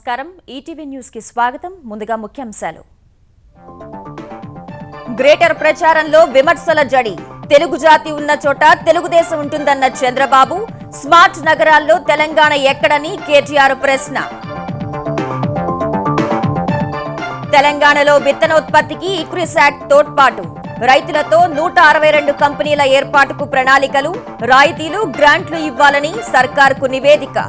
నమస్కారం ETV news కి స్వాగతం ముందుగా ముఖ్యాంశాలు గ్రేటర్ ప్రచారంలో విమర్శల జడి తెలుగు జాతి ఉన్న చోట తెలుగుదేశం ఉంటుందన్న చంద్రబాబు స్మార్ట్ నగరాల్లో తెలంగాణ ఎక్కడని కేటీఆర్ ప్రశ్న తెలంగాణలో విత్తనోత్పత్తికి ఇక్రిసాట్ తోడ్పాటు రైతులతో 162 కంపెనీల ఏర్పాటుకు ప్రణాళికలు రాయితీలు గ్రాంట్లు ఇవ్వాలని సర్కార్కు నివేదిక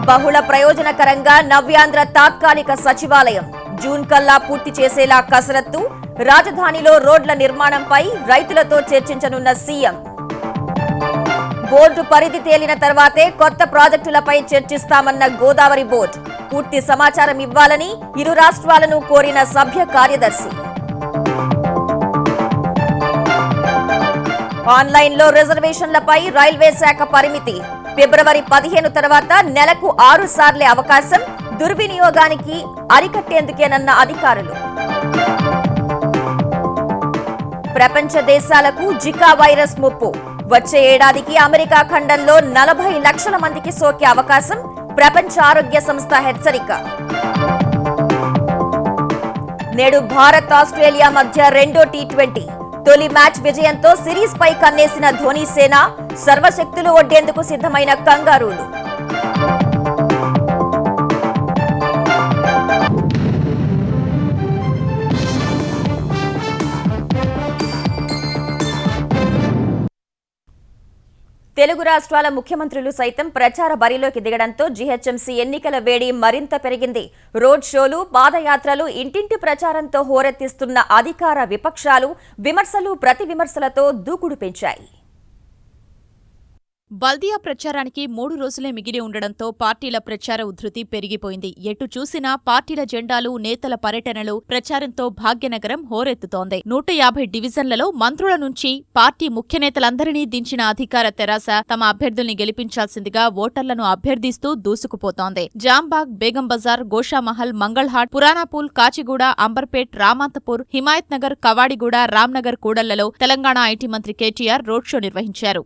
బహుళ ప్రయోజనకరంగా నవ్యాంధ్ర తాత్కాలిక సచివాలయం జూన్ కల్లా పూర్తి చేసేలా కసరత్తు రాజధానిలో రోడ్ల నిర్మాణంపై రైతులతో చర్చించనున్న సీఎం బోర్డు పరిధి తేలిన తర్వాతే కొత్త ప్రాజెక్టులపై చర్చిస్తామన్న గోదావరి బోర్డు పూర్తి సమాచారం ఇవ్వాలని ఇరు రాష్ట్రాలను కోరిన సభ్య కార్యదర్శి ఆన్లైన్లో రిజర్వేషన్లపై రైల్వే శాఖ పరిమితి ఫిబ్రవరి 15 తర్వాత నెలకు 6 సార్లే అవకాశం దుర్వినియోగానికి అరికట్టేందుకేనన్న అధికారులు ప్రపంచ దేశాలకు జికా వైరస్ ముప్పు వచ్చే ఏడాదికి అమెరికా ఖండంలో 40 లక్షల మందికి సోకే అవకాశం ప్రపంచ ఆరోగ్య సంస్థ హెచ్చరిక నేడు భారత్ ఆస్ట్రేలియా మధ్య రెండో టీ20 తొలి మ్యాచ్ విజయంతో సిరీస్ పై కన్నేసిన ధోనీ సేన సర్వశక్తులు ఒడ్డేందుకు సిద్ధమైన కంగారూలు తెలుగు రాష్ట్రాల ముఖ్యమంత్రులు సైతం ప్రచార బరిలోకి దిగడంతో జీహెచ్ఎంసీ ఎన్నికల వేడి మరింత పెరిగింది రోడ్ షోలు పాదయాత్రలు ఇంటింటి ప్రచారంతో హోరెత్తిస్తున్న అధికార విపక్షాలు విమర్శలు ప్రతి విమర్శలతో దూకుడు పెంచాయి బల్దియా ప్రచారానికి 3 రోజులే మిగిలి ఉండడంతో పార్టీల ప్రచార ఉధృతి పెరిగిపోయింది ఎటు చూసినా పార్టీల జెండాలు నేతల పర్యటనలు ప్రచారంతో భాగ్యనగరం హోరెత్తుతోంది 150 డివిజన్లలో మంత్రుల నుంచి పార్టీ ముఖ్య నేతలందరినీ దించిన అధికార తెరాస తమ అభ్యర్థుల్ని గెలిపించాల్సిందిగా ఓటర్లను అభ్యర్థిస్తూ దూసుకుపోతోంది జాంబాగ్ బేగం బజార్ గోషామహల్ మంగళహాట్ పురాణాపూల్ కాచిగూడ అంబర్పేట్ రామాంతపూర్ హిమాయత్ నగర్ కవాడిగూడ రామ్నగర్ కూడళ్లలో తెలంగాణ ఐటీ మంత్రి కేటీఆర్ రోడ్ షో నిర్వహించారు.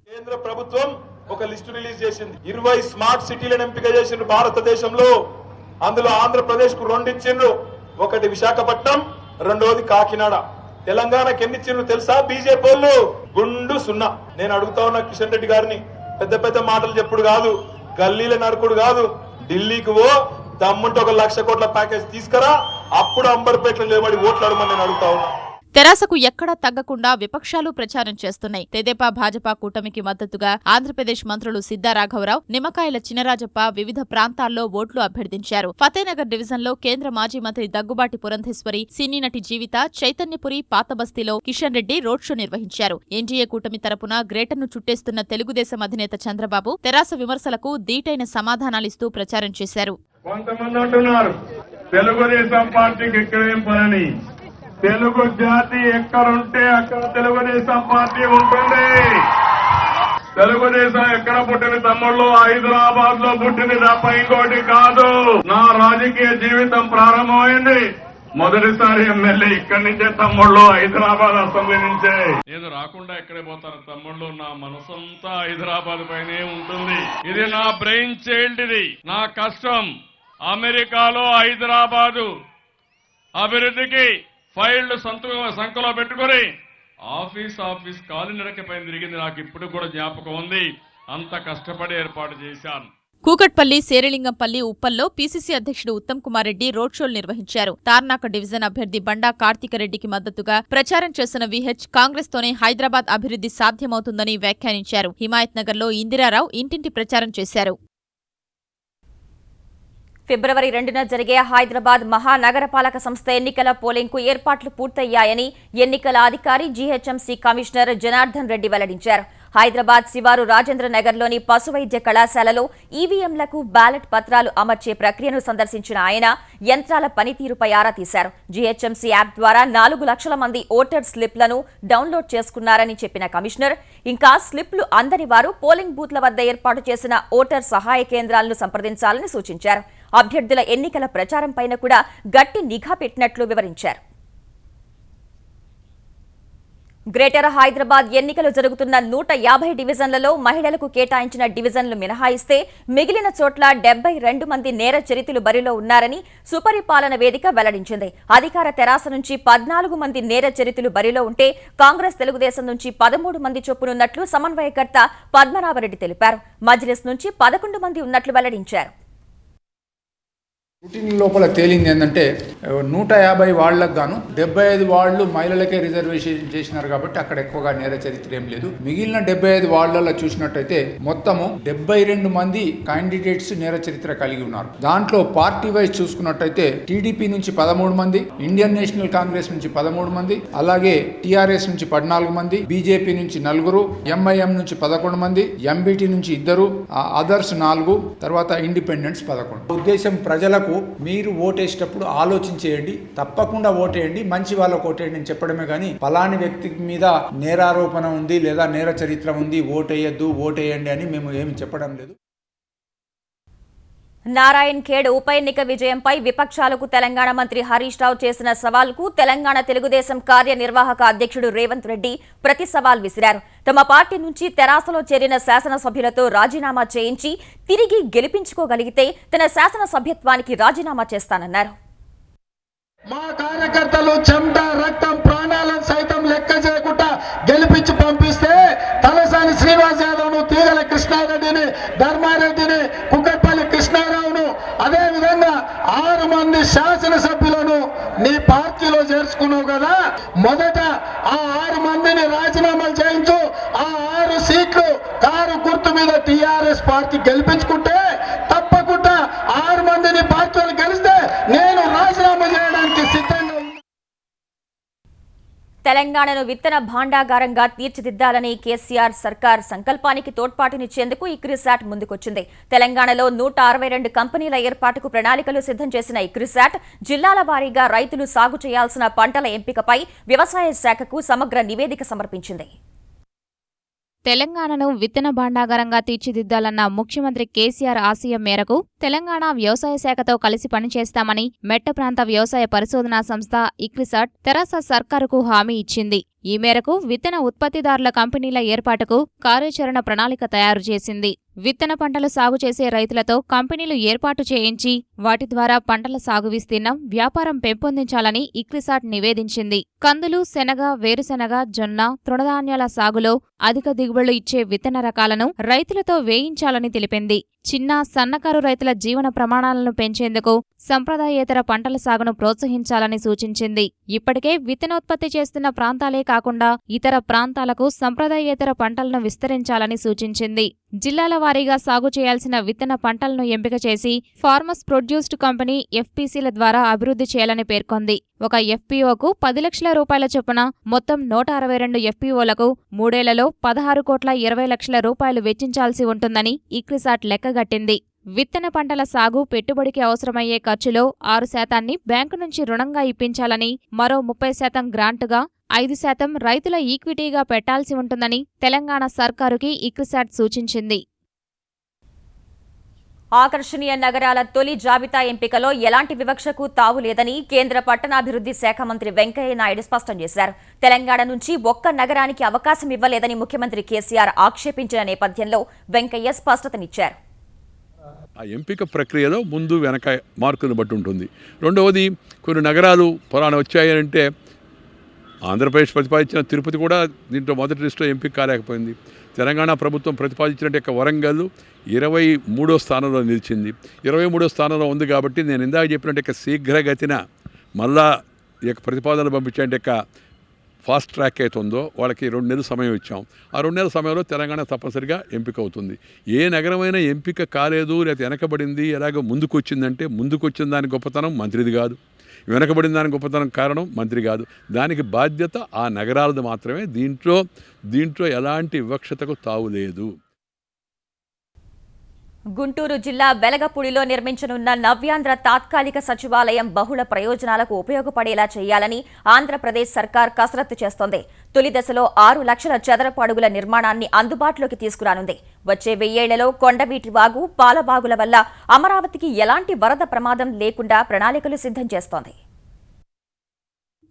ఒక లిస్టు రిలీజ్ చేసింది 20 స్మార్ట్ సిటీలను ఎంపిక చేసిండ్రు భారతదేశంలో అందులో ఆంధ్రప్రదేశ్ కు 2 ఇచ్చిండ్రు ఒకటి విశాఖపట్నం రెండోది కాకినాడ తెలంగాణకి ఎన్ని ఇచ్చిండ్రు తెలుసా బీజేపీ వాళ్ళు గుండు 0 నేను అడుగుతా ఉన్నా కిషన్ రెడ్డి గారిని పెద్ద పెద్ద మాటలు చెప్పుడు కాదు గల్లీల నరుకుడు కాదు ఢిల్లీకి దమ్ముంటే 1 లక్ష కోట్ల ప్యాకేజ్ తీసుకురా అప్పుడు అంబర్పేటలో లేబడి ఓట్లాడమని నేను అడుగుతా ఉన్నా. తెరాసకు ఎక్కడా తగ్గకుండా విపక్షాలు ప్రచారం చేస్తున్నాయి. తెదేపా భాజపా కూటమికి మద్దతుగా ఆంధ్రప్రదేశ్ మంత్రులు సిద్దారాఘవరావు నిమ్మకాయల చినరాజప్ప వివిధ ప్రాంతాల్లో ఓట్లు అభ్యర్థించారు. ఫతేనగర్ డివిజన్లో కేంద్ర మాజీ మంత్రి దగ్గుబాటి పురంధేశ్వరి సినీ నటి జీవిత చైతన్యపురి పాతబస్తీలో కిషన్ రెడ్డి రోడ్ షో నిర్వహించారు. ఎన్డీఏ కూటమి తరపున గ్రేటర్ను చుట్టేస్తున్న తెలుగుదేశం అధినేత చంద్రబాబు తెరాస విమర్శలకు దీటైన సమాధానాలిస్తూ ప్రచారం చేశారు. తెలుగు జాతి ఎక్కడుంటే అక్కడ తెలుగుదేశం పార్టీ ఉంటుంది. తెలుగుదేశం ఎక్కడ పుట్టిన తమ్ముళ్ళు హైదరాబాద్ లో పుట్టింది తప్ప ఇంకోటి కాదు. నా రాజకీయ జీవితం ప్రారంభమైంది మొదటిసారి ఎమ్మెల్యే ఇక్కడి నుంచే తమ్ముళ్ళు హైదరాబాద్ అసెంబ్లీ నుంచే. నేను రాకుండా ఎక్కడే పోతాను తమ్ముళ్ళు నా మనసంతా హైదరాబాద్ పైనే ఉంటుంది. ఇది నా బ్రెయిన్ చైల్డ్ ఇది నా కష్టం. అమెరికాలో హైదరాబాదు అభివృద్ధికి ఫైళ్లు సంఖ్యలో పెట్టుకుని ఆఫీస్ కాలినడకపైన తిరిగింది నాకు ఇప్పుడు కూడా జ్ఞాపకం ఉంది. అంత కష్టపడి ఏర్పాటు చేశాను. కూకట్పల్లి శేరిలింగంపల్లి ఉప్పల్లో పీసీసీ అధ్యక్షుడు ఉత్తమ్ కుమార్ రెడ్డి రోడ్ షోలు నిర్వహించారు. తార్నాక డివిజన్ అభ్యర్థి బండా కార్తీకరెడ్డికి మద్దతుగా ప్రచారం చేసిన విహెచ్ కాంగ్రెస్ తోనే హైదరాబాద్ అభివృద్ధి సాధ్యమవుతుందని వ్యాఖ్యానించారు. హిమాయత్ నగర్ లో ఇందిరారావు ఇంటింటి ప్రచారం చేశారు. ఫిబ్రవరి 2న జరిగే హైదరాబాద్ మహానగరపాలక సంస్థ ఎన్నికల పోలింగ్కు ఏర్పాట్లు పూర్తయ్యాయని ఎన్నికల అధికారి జీహెచ్ఎంసీ కమిషనర్ జనార్దన్ రెడ్డి వెల్లడించారు. హైదరాబాద్ శివారు రాజేంద్ర నగర్లోని పశువైద్య కళాశాలలో ఈవీఎంలకు బ్యాలెట్ పత్రాలు అమర్చే ప్రక్రియను సందర్శించిన ఆయన యంత్రాల పనితీరుపై ఆరా తీశారు. జీహెచ్ఎంసీ యాప్ ద్వారా 4 లక్షల మంది ఓటర్ స్లిప్లను డౌన్లోడ్ చేసుకున్నారని చెప్పిన కమిషనర్ ఇంకా స్లిప్లు అందని వారు పోలింగ్ బూత్ల వద్ద ఏర్పాటు చేసిన ఓటర్ సహాయ కేంద్రాలను సంప్రదించాలని సూచించారు. అభ్యర్థుల ఎన్నికల ప్రచారంపైన కూడా గట్టి నిఘా పెట్టినట్లు వివరించారు. గ్రేటర్ హైదరాబాద్ ఎన్నికలు జరుగుతున్న 150 డివిజన్లలో మహిళలకు కేటాయించిన డివిజన్లు మినహాయిస్తే మిగిలిన చోట్ల 72 మంది నేర చరితులు బరిలో ఉన్నారని సుపరిపాలన వేదిక వెల్లడించింది. అధికార తెరాస నుంచి 14 మంది నేర చరితులు బరిలో ఉంటే కాంగ్రెస్ తెలుగుదేశం నుంచి 13 మంది చొప్పునున్నట్లు సమన్వయకర్త పద్మనాభరెడ్డి తెలిపారు. మజ్లిస్ నుంచి 11 మంది ఉన్నట్లు వెల్లడించారు. రూటీన్ లోపల తేలింది ఏంటంటే 150 వాళ్లకు గాను 75 వాళ్లు మహిళలకే రిజర్వేషన్ చేసినారు కాబట్టి అక్కడ ఎక్కువగా నేర చరిత్ర ఏం లేదు. మిగిలిన 75 వాళ్లలో చూసినట్టయితే మొత్తము 72 మంది క్యాండిడేట్స్ నేర చరిత్ర కలిగి ఉన్నారు. దాంట్లో పార్టీ వైజ్ చూసుకున్నట్టయితే టీడీపీ నుంచి 13 మంది, ఇండియన్ నేషనల్ కాంగ్రెస్ నుంచి 13 మంది, అలాగే టీఆర్ఎస్ నుంచి 14 మంది, బీజేపీ నుంచి 4, ఎంఐఎం నుంచి 11 మంది, ఎంబీటీ నుంచి 2, అదర్స్ 4, తర్వాత ఇండిపెండెంట్స్ 11. ఉద్దేశం ప్రజలకు మీరు ఓటేసేటప్పుడు ఆలోచించేయండి, తప్పకుండా ఓటేయండి, మంచి వాళ్ళకు ఓటేయండి అని చెప్పడమే కానీ పలాని వ్యక్తి మీద నేరారోపణ ఉంది లేదా నేర చరిత్ర ఉంది ఓటేయద్దు ఓటేయండి అని మేము ఏమి చెప్పడం లేదు. నారాయణ్ ఖేడ్ ఉప ఎన్నిక విజయంపై విపక్షాలకు తెలంగాణ మంత్రి హరీష్ రావు చేసిన సవాల్కు తెలంగాణ తెలుగుదేశం కార్యనిర్వాహక అధ్యక్షుడు రేవంత్ రెడ్డి ప్రతి సవాల్ విసిరారు. తమ పార్టీ నుంచి తెరాసలో చేరిన శాసనసభ్యులతో రాజీనామా చేయించి తిరిగి గెలిపించుకోగలిగితే తన శాసనసభ్యత్వానికి రాజీనామా చేస్తానన్నారు. మా కార్యకర్తలు చెమట రక్తం ప్రాణాలను సైతం లెక్క చేయకుండా గెలిపించి పంపిస్తే తలసాని శ్రీనివాస్ యాదవ్ను, తీగల కృష్ణారెడ్డిని, ధర్మారెడ్డిని, కుక్కట్పల్లి కృష్ణారావును, అదే విధంగా 6 మంది శాసనసభ్యులను నీ పార్టీలో చేర్చుకున్నావు కదా, మొదట ఆ 6 మందిని రాజీనామాలు చేయించు. ఆ 6 సీట్లు కారు గుర్తు మీద టీఆర్ఎస్ పార్టీ గెలిపించుకుంటే తప్పకుండా 6 మందిని పార్టీలు గెలిస్తే నేను రాజీనామా చేయడానికి సిద్ధంగా. తెలంగాణను విత్తన భాండాగారంగా తీర్చిదిద్దాలని కేసీఆర్ సర్కార్ సంకల్పానికి తోడ్పాటునిచ్చేందుకు ఇక్రిసాట్ ముందుకొచ్చింది. తెలంగాణలో 162 కంపెనీల ఏర్పాటుకు ప్రణాళికలు సిద్ధం చేసిన ఇక్రిసాట్ జిల్లాల వారీగా రైతులు సాగు చేయాల్సిన పంటల ఎంపికపై వ్యవసాయ శాఖకు సమగ్ర నివేదిక సమర్పించింది. తెలంగాణను విత్తన భాండాగారంగా తీర్చిదిద్దాలన్న ముఖ్యమంత్రి కేసీఆర్ ఆశయం మేరకు తెలంగాణ వ్యవసాయ శాఖతో కలిసి పనిచేస్తామని మెట్ట ప్రాంత వ్యవసాయ పరిశోధనా సంస్థ ఇక్రిసాట్ తెరాస సర్కారుకు హామీ ఇచ్చింది. ఈ మేరకు విత్తన ఉత్పత్తిదారుల కంపెనీల ఏర్పాటుకు కార్యాచరణ ప్రణాళిక తయారు చేసింది. విత్తన పంటలు సాగు చేసే రైతులతో కంపెనీలు ఏర్పాటు చేయించి వాటి ద్వారా పంటల సాగు విస్తీర్ణం, వ్యాపారం పెంపొందించాలని ఇక్రిసాట్ నివేదించింది. కందులు, శనగ, వేరుశెనగ, జొన్న, తృణధాన్యాల సాగులో అధిక దిగుబడులు ఇచ్చే విత్తన రకాలను రైతులతో వేయించాలని తెలిపింది. చిన్న, సన్నకారు రైతుల జీవన ప్రమాణాలను పెంచేందుకు సంప్రదాయేతర పంటల సాగును ప్రోత్సహించాలని సూచించింది. ఇప్పటికే విత్తనోత్పత్తి చేస్తున్న ప్రాంతాలే కాకుండా ఇతర ప్రాంతాలకు సంప్రదాయేతర పంటలను విస్తరించాలని సూచించింది. జిల్లాల వారీగా సాగు చేయాల్సిన విత్తన పంటలను ఎంపిక చేసి ఫార్మర్స్ ప్రొడ్యూస్డ్ కంపెనీ ఎఫ్పీసీల ద్వారా అభివృద్ధి చేయాలని పేర్కొంది. ఒక ఎఫ్పీఓకు 10 లక్షల రూపాయల చొప్పున మొత్తం 162 ఎఫ్పీఓలకు 3 ఏళ్లలో 16,20 లక్షల రూపాయలు వెచ్చించాల్సి ఉంటుందని ఇక్రిసాట్ లెక్కగట్టింది. విత్తన పంటల సాగు పెట్టుబడికి అవసరమయ్యే ఖర్చులో 6% బ్యాంకు నుంచి రుణంగా ఇప్పించాలని, మరో 30% గ్రాంటుగా, 5% రైతుల ఈక్విటీగా పెట్టాల్సి ఉంటుందని తెలంగాణ సర్కారుకి ఇక్రిసాట్ సూచించింది. ఆకర్షణీయ నగరాల తొలి జాబితా ఎంపికలో ఎలాంటి వివక్షకు తావు లేదని కేంద్ర పట్టణాభివృద్ధి శాఖ మంత్రి వెంకయ్య నాయుడు స్పష్టం చేశారు. తెలంగాణ నుంచి ఒక్క నగరానికి అవకాశం ఇవ్వలేదని ముఖ్యమంత్రి కేసీఆర్ ఆక్షేపించిన నేపథ్యంలో వెంకయ్య స్పష్టతనిచ్చారు. ఆ ఎంపిక ప్రక్రియలో ముందు వెనక మార్కులను బట్టి ఉంటుంది. రెండవది, కొన్ని నగరాలు పురాణ వచ్చాయంటే ఆంధ్రప్రదేశ్ ప్రతిపాదించిన తిరుపతి కూడా దీంట్లో మొదటి లిస్టులో ఎంపిక కాలేకపోయింది. తెలంగాణ ప్రభుత్వం ప్రతిపాదించినట్టు వరంగల్ 23వ స్థానంలో నిలిచింది. 23వ స్థానంలో ఉంది కాబట్టి నేను ఇందాక చెప్పినట్టు శీఘ్రగతిన మళ్ళా ఈ యొక్క ప్రతిపాదనలు పంపించే ఫాస్ట్ ట్రాక్ అవుతుందో వాళ్ళకి 2 నెలల సమయం ఇచ్చాం. ఆ 2 నెలల సమయంలో తెలంగాణ తప్పనిసరిగా ఎంపిక అవుతుంది. ఏ నగరమైనా ఎంపిక కాలేదు లేకపోతే వెనకబడింది ఎలాగో ముందుకు వచ్చిందంటే ముందుకు వచ్చిన దాని గొప్పతనం మంత్రిది కాదు, వెనకబడిన దాని గొప్పతనం కారణం మంత్రి కాదు. దానికి బాధ్యత ఆ నగరాలది మాత్రమే. దీంట్లో ఎలాంటి వివక్షతకు తావు లేదు. గుంటూరు జిల్లా వెలగపూడిలో నిర్మించనున్న నవ్యాంధ్ర తాత్కాలిక సచివాలయం బహుళ ప్రయోజనాలకు ఉపయోగపడేలా చేయాలని ఆంధ్రప్రదేశ్ సర్కార్ కసరత్తు చేస్తోంది. తొలి దశలో 6 లక్షల చదరపు అడుగుల నిర్మాణాన్ని అందుబాటులోకి తీసుకురానుంది. వచ్చే 1000 ఏళ్లలో కొండవీటి వాగు, పాలవాగుల వల్ల అమరావతికి ఎలాంటి వరద ప్రమాదం లేకుండా ప్రణాళికలు సిద్ధం చేస్తోంది.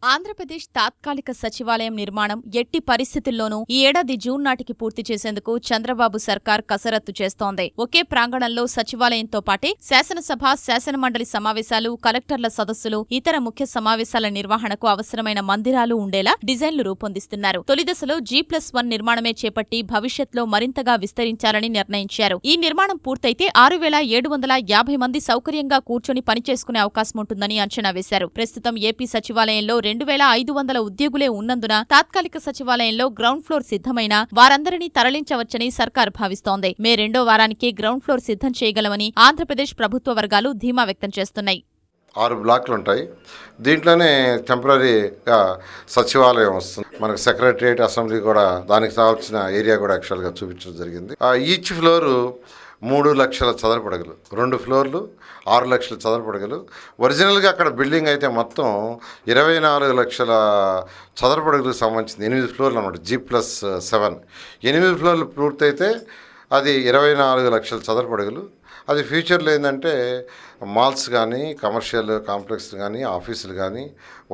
ఆంధ్రప్రదేశ్ తాత్కాలిక సచివాలయం నిర్మాణం ఎట్టి పరిస్థితుల్లోనూ ఈ ఏడాది జూన్ నాటికి పూర్తి చేసేందుకు చంద్రబాబు సర్కార్ కసరత్తు చేస్తోంది. ఒకే ప్రాంగణంలో సచివాలయంతో పాటే శాసనసభ, శాసనమండలి సమావేశాలు, కలెక్టర్ల సదస్సులు, ఇతర ముఖ్య సమావేశాల నిర్వహణకు అవసరమైన మందిరాలు ఉండేలా డిజైన్లు రూపొందిస్తున్నారు. తొలి దశలో G+1 నిర్మాణమే చేపట్టి భవిష్యత్లో మరింతగా విస్తరించాలని నిర్ణయించారు. ఈ నిర్మాణం పూర్తయితే 6,750 మంది సౌకర్యంగా కూర్చొని పనిచేసుకునే అవకాశం ఉంటుందని అంచనా వేశారు. ప్రస్తుతం ఏపీ సచివాలయంలో 2,500 ఉద్యోగులే ఉన్నందున తాత్కాలిక సచివాలయంలో గ్రౌండ్ ఫ్లోర్ సిద్ధమైన వారందరినీ తరలించవచ్చని సర్కార్ భావిస్తోంది. మే 2వ వారానికే గ్రౌండ్ ఫ్లోర్ సిద్ధం చేయగలమని ఆంధ్రప్రదేశ్ ప్రభుత్వ వర్గాలు ధీమా వ్యక్తం చేస్తున్నాయి. 6 బ్లాక్లు ఉంటాయి. దీంట్లోనే టెంపరీగా సచివాలయం వస్తుంది. మనకు సెక్రటరియట్, అసెంబ్లీ కూడా దానికి కావాల్సిన ఏరియా కూడా యాక్చువల్గా చూపించడం జరిగింది. ఈచ్ ఫ్లోరు 3 లక్షల చదరపు అడుగులు, 2 ఫ్లోర్లు 6 లక్షల చదరపు అడుగులు. ఒరిజినల్గా అక్కడ బిల్డింగ్ అయితే మొత్తం 24 లక్షల చదరపు అడుగులకు సంబంధించింది 8 ఫ్లోర్లు అన్నమాట. G+7 8 ఫ్లోర్లు పూర్తయితే అది 24 లక్షల చదరపు అడుగులు. అది ఫ్యూచర్లో ఏంటంటే మాల్స్ కానీ, కమర్షియల్ కాంప్లెక్స్ కానీ, ఆఫీసులు కానీ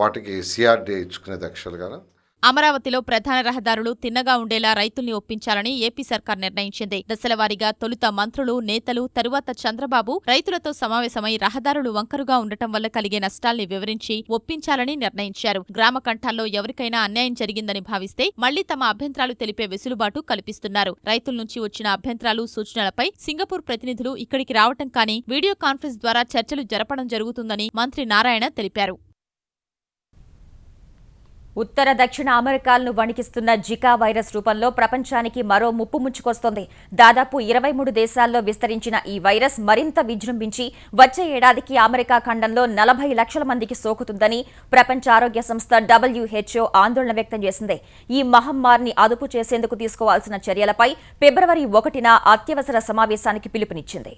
వాటికి CRD ఇచ్చుకునేది యాక్చువల్గా. అమరావతిలో ప్రధాన రహదారులు తిన్నగా ఉండేలా రైతుల్ని ఒప్పించాలని ఏపీ సర్కార్ నిర్ణయించింది. దశలవారీగా తొలుత మంత్రులు, నేతలు, తరువాత చంద్రబాబు రైతులతో సమావేశమై రహదారులు వంకరుగా ఉండటం వల్ల కలిగే నష్టాల్ని వివరించి ఒప్పించాలని నిర్ణయించారు. గ్రామ కంఠాల్లో ఎవరికైనా అన్యాయం జరిగిందని భావిస్తే మళ్లీ తమ అభ్యంతరాలు తెలిపే వెసులుబాటు కల్పిస్తున్నారు. రైతుల నుంచి వచ్చిన అభ్యంతరాలు, సూచనలపై సింగపూర్ ప్రతినిధులు ఇక్కడికి రావటం కానీ వీడియో కాన్ఫరెన్స్ ద్వారా చర్చలు జరపడం జరుగుతుందని మంత్రి నారాయణ తెలిపారు. ఉత్తర దక్షిణ అమెరికాలను వణికిస్తున్న జికా వైరస్ రూపంలో ప్రపంచానికి మరో ముప్పు ముంచుకొస్తోంది. దాదాపు 23 దేశాల్లో విస్తరించిన ఈ వైరస్ మరింత విజృంభించి వచ్చే ఏడాదికి అమెరికా ఖండంలో 40 లక్షల మందికి సోకుతుందని ప్రపంచ ఆరోగ్య సంస్థ WHO ఆందోళన వ్యక్తం చేసింది. ఈ మహమ్మారిని అదుపు చేసేందుకు తీసుకోవాల్సిన చర్యలపై ఫిబ్రవరి 1న అత్యవసర సమావేశానికి పిలుపునిచ్చింది.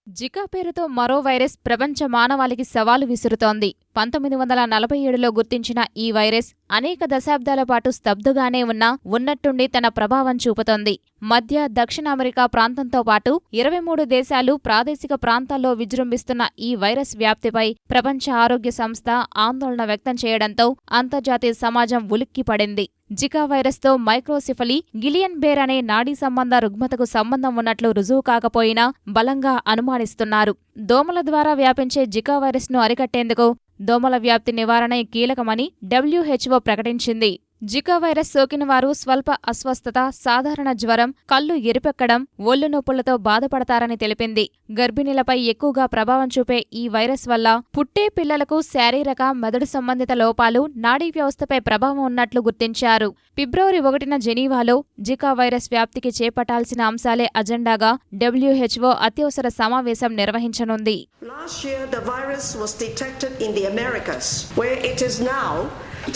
జికా పేరుతో మరో వైరస్ ప్రపంచ మానవాళికి సవాలు విసురుతోంది. 1947లో గుర్తించిన ఈ వైరస్ అనేక దశాబ్దాల పాటు స్తబ్దుగానే ఉన్నా ఉన్నట్టుండి తన ప్రభావం చూపుతోంది. మధ్య, దక్షిణ అమెరికా ప్రాంతంతో పాటు 23 దేశాలు, ప్రాదేశిక ప్రాంతాల్లో విజృంభిస్తున్న ఈ వైరస్ వ్యాప్తిపై ప్రపంచ ఆరోగ్య సంస్థ ఆందోళన వ్యక్తం చేయడంతో అంతర్జాతీయ సమాజం ఉలిక్కిపడింది. జికా వైరస్తో మైక్రోసిఫలీ, గిలియన్ బేర్ అనే నాడీ సంబంధ రుగ్మతకు సంబంధం ఉన్నట్లు రుజువు కాకపోయినా బలంగా అనుమానిస్తున్నారు. దోమల ద్వారా వ్యాపించే జికా వైరస్ను అరికట్టేందుకు దోమల వ్యాప్తి నివారణే కీలకమని WHO ప్రకటించింది. జికా వైరస్ సోకిన వారు స్వల్ప అస్వస్థత, సాధారణ జ్వరం, కళ్ళు ఎరిపెక్కడం, ఒళ్ళు నొప్పులతో బాధపడతారని తెలిపింది. గర్భిణీలపై ఎక్కువగా ప్రభావం చూపే ఈ వైరస్ వల్ల పుట్టే పిల్లలకు శారీరక, మెదడు సంబంధిత లోపాలు, నాడీ వ్యవస్థపై ప్రభావం ఉన్నట్లు గుర్తించారు. ఫిబ్రవరి 1న జెనీవాలో జికా వైరస్ వ్యాప్తికి చేపట్టాల్సిన అంశాలే అజెండాగా WHO అత్యవసర సమావేశం నిర్వహించనుంది. Last year, the virus was detected in the Americas, where it is now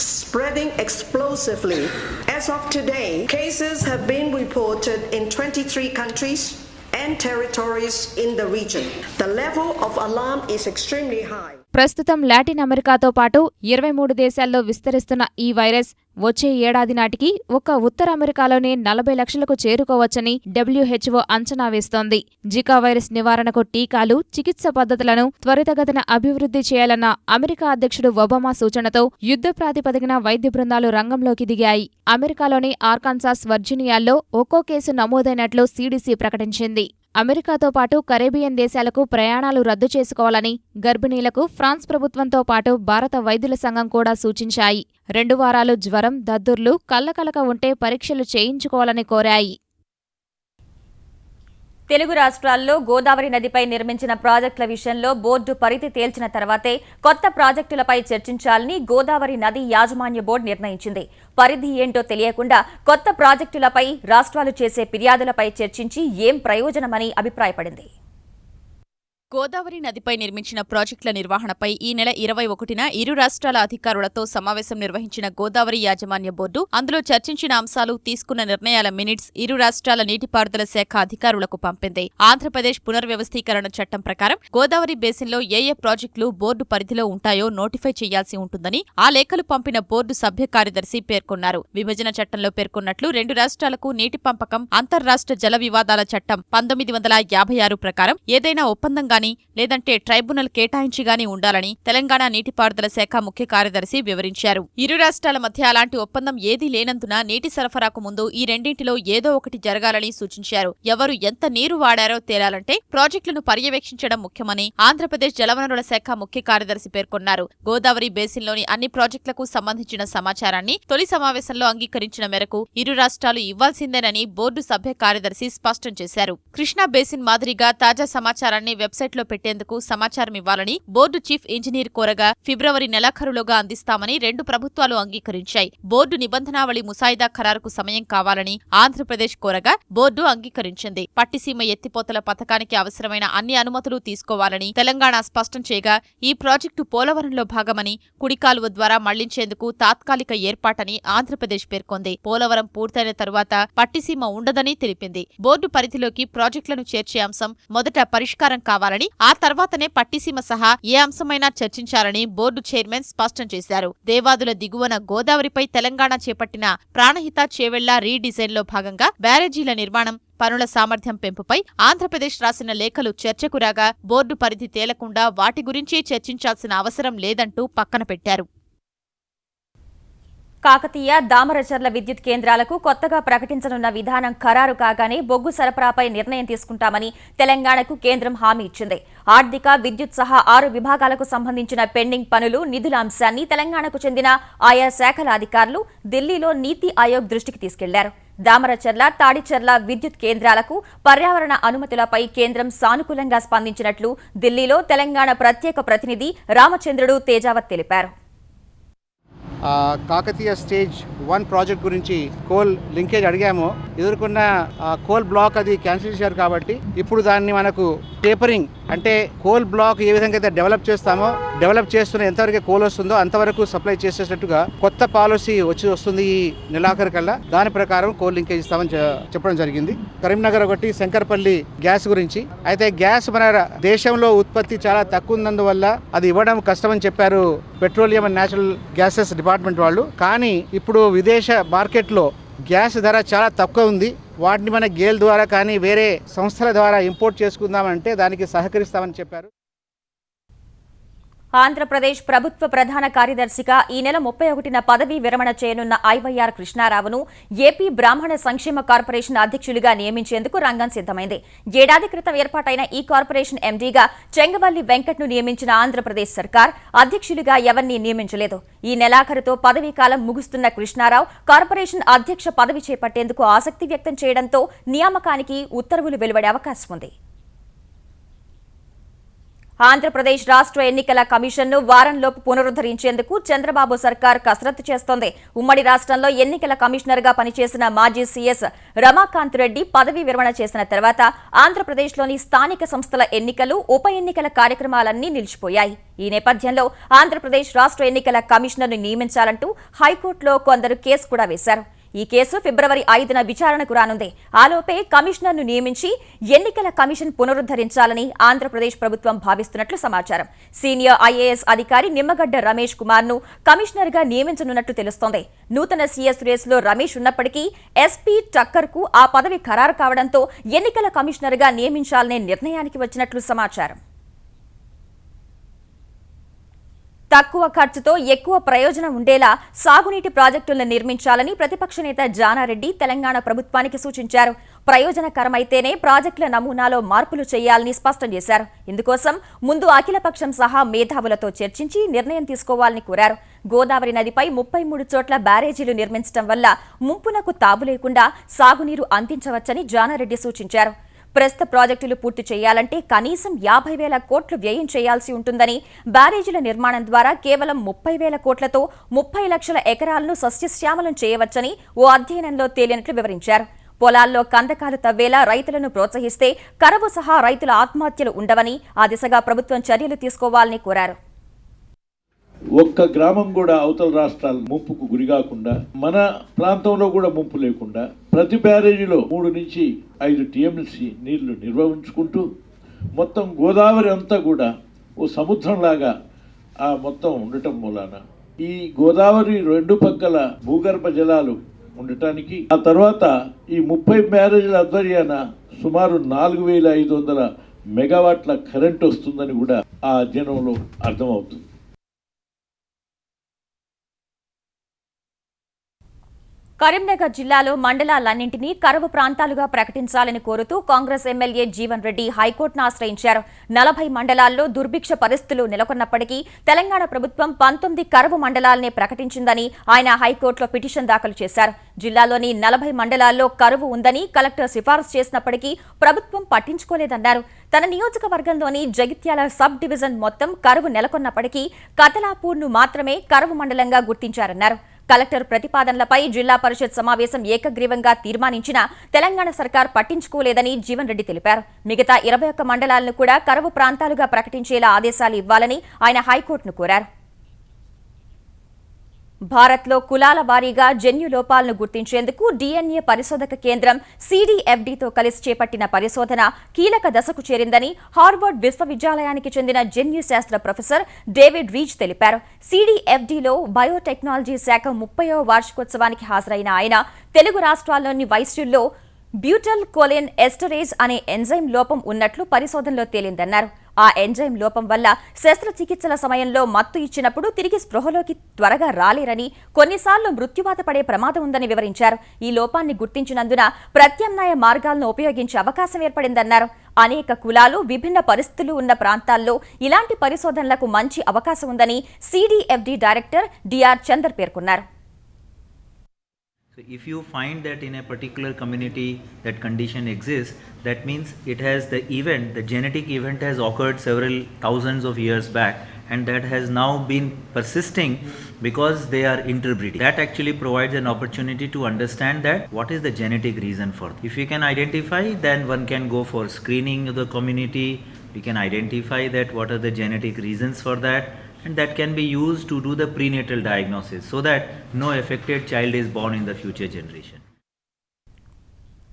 spreading explosively. As of today, cases have been reported in 23 countries and territories in the region. The level of alarm is extremely high. ప్రస్తుతం Latin అమెరికాతో పాటు 23 దేశాల్లో విస్తరిస్తున్న ఈ virus వచ్చే ఏడాది నాటికి ఒక్క ఉత్తర అమెరికాలోనే 40 లక్షలకు చేరుకోవచ్చని WHO అంచనా వేస్తోంది. జికా వైరస్ నివారణకు టీకాలు, చికిత్స పద్ధతులను త్వరితగతిన అభివృద్ధి చేయాలన్న అమెరికా అధ్యక్షుడు ఒబామా సూచనతో యుద్ధ ప్రాతిపదికన వైద్య బృందాలు రంగంలోకి దిగాయి. అమెరికాలోని ఆర్కాన్సాస్, వర్జీనియాల్లో ఒక్కో కేసు నమోదైనట్లు CDC ప్రకటించింది. అమెరికాతో పాటు కరేబియన్ దేశాలకు ప్రయాణాలు రద్దు చేసుకోవాలని గర్భిణీలకు ఫ్రాన్స్ ప్రభుత్వంతో పాటు భారత వైద్యుల సంఘం కూడా సూచించాయి. 2 వారాలు జ్వరం, దద్దుర్లు, కళ్లకలక ఉంటే పరీక్షలు చేయించుకోవాలని కోరాయి. తెలుగు రాష్ట్రాల్లో గోదావరి నదిపై నిర్మించిన ప్రాజెక్టుల విషయంలో బోర్డు పరిధి తేల్చిన తర్వాతే కొత్త ప్రాజెక్టులపై చర్చించాలని గోదావరి నది యాజమాన్య బోర్డు నిర్ణయించింది. పరిధి ఏంటో తెలియకుండా కొత్త ప్రాజెక్టులపై రాష్ట్రాలు చేసే ఫిర్యాదులపై చర్చించి ఏం ప్రయోజనమని అభిప్రాయపడింది. గోదావరి నదిపై నిర్మించిన ప్రాజెక్టుల నిర్వహణపై ఈ నెల 21న ఇరు రాష్ట్రాల అధికారులతో సమావేశం నిర్వహించిన గోదావరి యాజమాన్య బోర్డు అందులో చర్చించిన అంశాలు, తీసుకున్న నిర్ణయాల మినిట్స్ ఇరు రాష్ట్రాల నీటిపారుదల శాఖ అధికారులకు పంపింది. ఆంధ్రప్రదేశ్ పునర్వ్యవస్థీకరణ చట్టం ప్రకారం గోదావరి బేసిన్లో ఏ ప్రాజెక్టులు బోర్డు పరిధిలో ఉంటాయో నోటిఫై చేయాల్సి ఉంటుందని ఆ లేఖలు పంపిన బోర్డు సభ్య కార్యదర్శి పేర్కొన్నారు. విభజన చట్టంలో పేర్కొన్నట్లు 2 రాష్ట్రాలకు నీటి పంపకం, అంతర్రాష్ట్ర జల వివాదాల చట్టం 1956 ప్రకారం ఏదైనా ఒప్పందంగానే గాని లేదంటే ట్రైబ్యునల్ కేటాయించి గాని ఉండాలని తెలంగాణ నీటిపారుదల శాఖ ముఖ్య కార్యదర్శి వివరించారు. ఇరు రాష్ట్రాల మధ్య అలాంటి ఒప్పందం ఏదీ లేనందున నీటి సరఫరాకు ముందు ఈ రెండింటిలో ఏదో ఒకటి జరగాలని సూచించారు. ఎవరు ఎంత నీరు వాడారో తేలాలంటే ప్రాజెక్టులను పర్యవేక్షించడం ముఖ్యమని ఆంధ్రప్రదేశ్ జలవనరుల శాఖ ముఖ్య కార్యదర్శి పేర్కొన్నారు. గోదావరి బేసిన్లోని అన్ని ప్రాజెక్టులకు సంబంధించిన సమాచారాన్ని తొలి సమావేశంలో అంగీకరించిన మేరకు ఇరు రాష్ట్రాలు ఇవ్వాల్సిందేనని బోర్డు సభ్య కార్యదర్శి స్పష్టం చేశారు. కృష్ణా బేసిన్ మాదిరిగా తాజా సమాచారాన్ని వెబ్సైట్లో పెట్టేందుకు సమాచారం ఇవ్వాలని బోర్డు చీఫ్ ఇంజనీర్ కోరగా ఫిబ్రవరి నెలాఖరులోగా అందిస్తామని రెండు ప్రభుత్వాలు అంగీకరించాయి. బోర్డు నిబంధనావళి ముసాయిదా ఖరారుకు సమయం కావాలని ఆంధ్రప్రదేశ్ కోరగా బోర్డు అంగీకరించింది. పట్టిసీమ ఎత్తిపోతల పథకానికి అవసరమైన అన్ని అనుమతులు తీసుకోవాలని తెలంగాణ స్పష్టం చేయగా ఈ ప్రాజెక్టు పోలవరంలో భాగమని కుడి కాలువ ద్వారా మళ్లించేందుకు తాత్కాలిక ఏర్పాటని ఆంధ్రప్రదేశ్ పేర్కొంది. పోలవరం పూర్తయిన తరువాత పట్టిసీమ ఉండదని తెలిపింది. బోర్డు పరిధిలోకి ప్రాజెక్టులను చేర్చే అంశం మొదట పరిష్కారం కావాలని ఆ తర్వాతనే పట్టిసీమ సహా ఏ అంశమైనా చర్చించాలని బోర్డు చైర్మన్ స్పష్టం చేశారు. దేవాదుల దిగువన గోదావరిపై తెలంగాణ చేపట్టిన ప్రాణహిత చేవెళ్ల రీడిజైన్లో భాగంగా బ్యారేజీల నిర్మాణం పనుల సామర్థ్యం పెంపుపై ఆంధ్రప్రదేశ్ రాసిన లేఖలు చర్చకు రాగా బోర్డు పరిధి తేలకుండా వాటి గురించి చర్చించాల్సిన అవసరం లేదంటూ పక్కన పెట్టారు. కాకతీయ దామరచర్ల విద్యుత్ కేంద్రాలకు కొత్తగా ప్రకటించనున్న విధానం ఖరారు కాగానే బొగ్గు సరఫరాపై నిర్ణయం తీసుకుంటామని తెలంగాణకు కేంద్రం హామీ ఇచ్చింది. ఆర్థిక, విద్యుత్ సహా 6 విభాగాలకు సంబంధించిన పెండింగ్ పనులు, నిధుల అంశాన్ని తెలంగాణకు చెందిన ఆయా శాఖల అధికారులు ఢిల్లీలో నీతి ఆయోగ్ దృష్టికి తీసుకెళ్లారు. దామరచర్ల, తాడిచర్ల విద్యుత్ కేంద్రాలకు పర్యావరణ అనుమతులపై కేంద్రం సానుకూలంగా స్పందించినట్లు ఢిల్లీలో తెలంగాణ ప్రత్యేక ప్రతినిధి రామచంద్రుడు తేజావత్ తెలిపారు. కాకతీయ స్టేజ్ 1 ప్రాజెక్ట్ గురించి కోల్ లింకేజ్ అడిగాము. ఎదుర్కొన్న కోల్ బ్లాక్ అది క్యాన్సిల్ చేశారు కాబట్టి ఇప్పుడు దాన్ని మనకు టేపరింగ్ అంటే కోల్ బ్లాక్ ఏ విధంగా అయితే డెవలప్ చేస్తామో డెవలప్ చేస్తున్న ఎంతవరకు కోల్ వస్తుందో అంతవరకు సప్లై చేసేటట్టుగా కొత్త పాలసీ వస్తుంది ఈ నెలాఖరు కల్లా. దాని ప్రకారం కోల్ లింకేజ్ ఇస్తామని చెప్పడం జరిగింది. కరీంనగర్ ఒకటి శంకర్పల్లి గ్యాస్ గురించి అయితే గ్యాస్ మన దేశంలో ఉత్పత్తి చాలా తక్కువ ఉన్నందువల్ల అది ఇవ్వడం కష్టమని చెప్పారు petroleum and natural gases department వాళ్ళు. కానీ ఇప్పుడు విదేశ మార్కెట్లో గ్యాస్ ధర చాలా తక్కువ ఉంది. వాటిని మన గేల్ ద్వారా కానీ వేరే సంస్థల ద్వారా ఇంపోర్ట్ చేసుకుందామంటే దానికి సహకరిస్తామని చెప్పారు. ఆంధ్రప్రదేశ్ ప్రభుత్వ ప్రధాన కార్యదర్శిగా ఈ నెల 31న పదవీ విరమణ చేయనున్న ఐవైఆర్ కృష్ణారావును ఏపీ బ్రాహ్మణ సంక్షేమ కార్పొరేషన్ అధ్యక్షులుగా నియమించేందుకు రంగం సిద్ధమైంది. ఏడాది క్రితం ఏర్పాటైన ఈ కార్పొరేషన్ ఎండీగా చెంగవల్లి వెంకట్ను నియమించిన ఆంధ్రప్రదేశ్ సర్కార్ అధ్యక్షులుగా ఎవరినీ నియమించలేదు. ఈ నెలాఖరుతో పదవీకాలం ముగుస్తున్న కృష్ణారావు కార్పొరేషన్ అధ్యక్ష పదవి చేపట్టేందుకు ఆసక్తి వ్యక్తం చేయడంతో నియామకానికి ఉత్తర్వులు వెలువడే అవకాశం ఉంది. ఆంధ్రప్రదేశ్ రాష్ట్ర ఎన్నికల కమిషన్ను వారంలోపు పునరుద్ధరించేందుకు చంద్రబాబు సర్కార్ కసరత్తు చేస్తోంది. ఉమ్మడి రాష్ట్రంలో ఎన్నికల కమిషనర్గా పనిచేసిన మాజీ సీఎస్ రమాకాంత్ రెడ్డి పదవీ విరమణ చేసిన తర్వాత ఆంధ్రప్రదేశ్లోని స్థానిక సంస్థల ఎన్నికలు, ఉప ఎన్నికల కార్యక్రమాలన్నీ నిలిచిపోయాయి. ఈ నేపథ్యంలో ఆంధ్రప్రదేశ్ రాష్ట్ర ఎన్నికల కమిషనర్ను నియమించాలంటూ హైకోర్టులో కొందరు కేసు కూడా వేశారు. ఈ కేసు ఫిబ్రవరి 5న విచారణకు రానుంది. ఆలోపే కమిషనర్ను నియమించి ఎన్నికల కమిషన్ పునరుద్ధరించాలని ఆంధ్రప్రదేశ్ ప్రభుత్వం భావిస్తున్నట్లు సమాచారం. సీనియర్ ఐఏఎస్ అధికారి నిమ్మగడ్డ రమేష్ కుమార్ను కమిషనర్గా నియమించనున్నట్లు తెలుస్తోంది. నూతన సీఎస్ రేసులో రమేష్ ఉన్నప్పటికీ ఎస్పీ టక్కర్కు ఆ పదవి ఖరారు కావడంతో ఎన్నికల కమిషనర్గా నియమించాలనే నిర్ణయానికి వచ్చినట్లు సమాచారం. తక్కువ ఖర్చుతో ఎక్కువ ప్రయోజనం ఉండేలా సాగునీటి ప్రాజెక్టులను నిర్మించాలని ప్రతిపక్ష నేత జానారెడ్డి తెలంగాణ ప్రభుత్వానికి సూచించారు. ప్రయోజనకరమైతేనే ప్రాజెక్టుల నమూనాలో మార్పులు చేయాలని స్పష్టం చేశారు. ఇందుకోసం ముందు అఖిలపక్షం సహా మేధావులతో చర్చించి నిర్ణయం తీసుకోవాలని కోరారు. గోదావరి నదిపై 33 చోట్ల బ్యారేజీలు నిర్మించడం వల్ల ముంపునకు తావు లేకుండా సాగునీరు అందించవచ్చని జానారెడ్డి సూచించారు. ప్రస్తుత ప్రాజెక్టులు పూర్తి చేయాలంటే కనీసం 50,000 కోట్లు వ్యయం చేయాల్సి ఉంటుందని, బ్యారేజీల నిర్మాణం ద్వారా కేవలం 30,000 కోట్లతో 30 లక్షల ఎకరాలను సస్యశ్యామలం చేయవచ్చని ఓ అధ్యయనంలో తేలినట్లు వివరించారు. పొలాల్లో కందకాలు తవ్వేలా రైతులను ప్రోత్సహిస్తే కరవు సహా రైతుల ఆత్మహత్యలు ఉండవని, ఆ దిశగా ప్రభుత్వం చర్యలు తీసుకోవాలని కోరారు. ఒక్క గ్రామం కూడా అవతల రాష్ట్రాల ముంపుకు గురికాకుండా, మన ప్రాంతంలో కూడా ముంపు లేకుండా ప్రతి బ్యారేజీలో 3 నుంచి 5 టీఎంసీ నీళ్లు నిల్వ ఉంచుకుంటూ మొత్తం గోదావరి అంతా కూడా ఓ సముద్రంలాగా ఆ మొత్తం ఉండటం మూలాన ఈ గోదావరి 2 పక్కల భూగర్భ జలాలు ఉండటానికి, ఆ తర్వాత ఈ 30 బ్యారేజీల ఆధ్వర్యాన సుమారు 4,500 మెగావాట్ల కరెంట్ వస్తుందని కూడా ఆ అధ్యయనంలో అర్థమవుతుంది. కరీంనగర్ జిల్లాలో మండలాలన్నింటినీ కరువు ప్రాంతాలుగా ప్రకటించాలని కోరుతూ కాంగ్రెస్ ఎమ్మెల్యే జీవన్ రెడ్డి హైకోర్టును ఆశ్రయించారు. 40 మండలాల్లో దుర్భిక్ష పరిస్థితులు నెలకొన్నప్పటికీ తెలంగాణ ప్రభుత్వం 19 కరువు మండలాలనే ప్రకటించిందని ఆయన హైకోర్టులో పిటిషన్ దాఖలు చేశారు. జిల్లాలోని 40 మండలాల్లో కరువు ఉందని కలెక్టర్ సిఫారసు చేసినప్పటికీ ప్రభుత్వం పట్టించుకోలేదన్నారు. తన నియోజకవర్గంలోని జగిత్యాల సబ్ డివిజన్ మొత్తం కరువు నెలకొన్నప్పటికీ కతలాపూర్ను మాత్రమే కరువు మండలంగా గుర్తించారన్నారు. కలెక్టర్ ప్రతిపాదనలపై జిల్లా పరిషత్ సమావేశం ఏకగ్రీవంగా తీర్మానించినా తెలంగాణ సర్కార్ పట్టించుకోలేదని జీవన్ రెడ్డి తెలిపారు. మిగతా 21 మండలాలను కూడా కరువు ప్రాంతాలుగా ప్రకటించేలా ఆదేశాలు ఇవ్వాలని ఆయన హైకోర్టును కోరారు. భారత్లో కులాల వారీగా జన్యు లోపాలను గుర్తించేందుకు DNA పరిశోధక కేంద్రం CDFDతో కలిసి చేపట్టిన పరిశోధన కీలక దశకు చేరిందని హార్వర్డ్ విశ్వవిద్యాలయానికి చెందిన జన్యు శాస్త్ర ప్రొఫెసర్ డేవిడ్ రీచ్ తెలిపారు. CDFDలో బయోటెక్నాలజీ శాఖ 30వ వార్షికోత్సవానికి హాజరైన ఆయన తెలుగు రాష్ట్రాల్లోని వైశ్యుల్లో బ్యూటల్ కోలిన్ ఎస్టరేజ్ అనే ఎంజైమ్ లోపం ఉన్నట్లు పరిశోధనలో తేలిందన్నారు. ఆ ఎంజైమ్ లోపం వల్ల శస్త్రచికిత్సల సమయంలో మత్తు ఇచ్చినప్పుడు తిరిగి స్పృహలోకి త్వరగా రాలేరని, కొన్నిసార్లు మృత్యువాత పడే ప్రమాదం ఉందని వివరించారు. ఈ లోపాన్ని గుర్తించినందున ప్రత్యామ్నాయ మార్గాలను ఉపయోగించే అవకాశం ఏర్పడిందన్నారు. అనేక కులాలు, విభిన్న పరిస్థితులు ఉన్న ప్రాంతాల్లో ఇలాంటి పరిశోధనలకు మంచి అవకాశం ఉందని CDFD డైరెక్టర్ DR చందర్ పేర్కొన్నారు. So if you find that in a particular community that condition exists, that means it has the genetic event has occurred several thousands of years back, and that has now been persisting because they are interbreeding. That actually provides an opportunity to understand that what is the genetic reason for it. If we can identify, then one can go for screening of the community. We can identify that what are the genetic reasons for that, and that can be used to do the prenatal diagnosis so that no affected child is born in the future generation.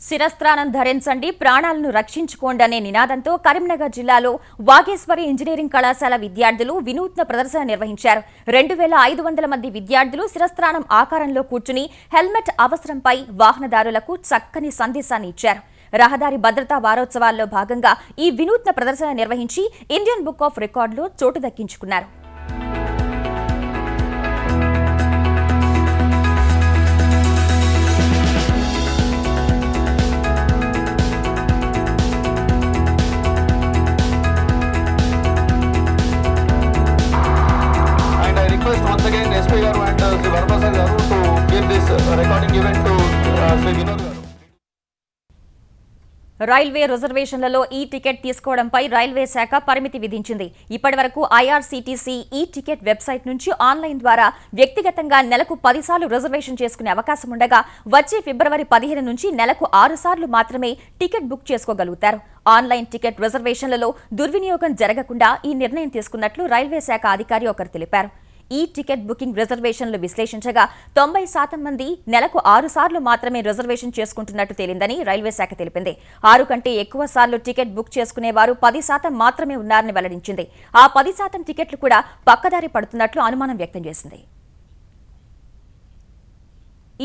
శిరస్త్రాణం ధరించండి, ప్రాణాలను రక్షించుకోండి అనే నినాదంతో కరీంనగర్ జిల్లాలో Vageshwari engineering కళాశాల విద్యార్థులు వినూత్న ప్రదర్శన నిర్వహించారు. 2500 మంది విద్యార్థులు శిరస్త్రాణం ఆకారంలో కూర్చుని హెల్మెట్ అవసరంపై వాహనదారులకు చక్కని సందేశాన్ని ఇచ్చారు. రహదారి భద్రతా వారోత్సవాల్లో భాగంగా ఈ వినూత్న ప్రదర్శన నిర్వహించి ఇండియన్ బుక్ ఆఫ్ రికార్డులో చోటు దక్కించుకున్నారు. Once again, SP garu and Sri Varma sir garu to give this recording event to Sri Vinod garu. Railway రిజర్వేషన్లలో ఈ టికెట్ తీసుకోవడంపై రైల్వే శాఖ పరిమితి విధించింది. ఇప్పటివరకు IRCTC ఈ టికెట్ వెబ్సైట్ నుంచి ఆన్లైన్ ద్వారా వ్యక్తిగతంగా నెలకు 10 సార్లు రిజర్వేషన్ చేసుకునే అవకాశం ఉండగా వచ్చే ఫిబ్రవరి 15 నుంచి నెలకు 6 సార్లు మాత్రమే టికెట్ బుక్ చేసుకోగలుగుతారు. ఆన్లైన్ టికెట్ రిజర్వేషన్లలో దుర్వినియోగం జరగకుండా ఈ నిర్ణయం తీసుకున్నట్లు రైల్వే శాఖ అధికారి ఒకరు తెలిపారు. ఈ టికెట్ బుకింగ్ రిజర్వేషన్లు విశ్లేషించగా 90% మంది నెలకు 6 సార్లు మాత్రమే రిజర్వేషన్ చేసుకుంటున్నట్టు తేలిందని రైల్వే శాఖ తెలిపింది. 6 కంటే ఎక్కువ సార్లు టికెట్ బుక్ చేసుకునేవారు 10% మాత్రమే ఉన్నారని వెల్లడించింది. ఆ 10% టికెట్లు కూడా పక్కదారి పడుతున్నట్లు అనుమానం వ్యక్తం చేసింది.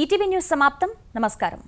ఈటీవీ న్యూస్ సమాప్తం. నమస్కారం.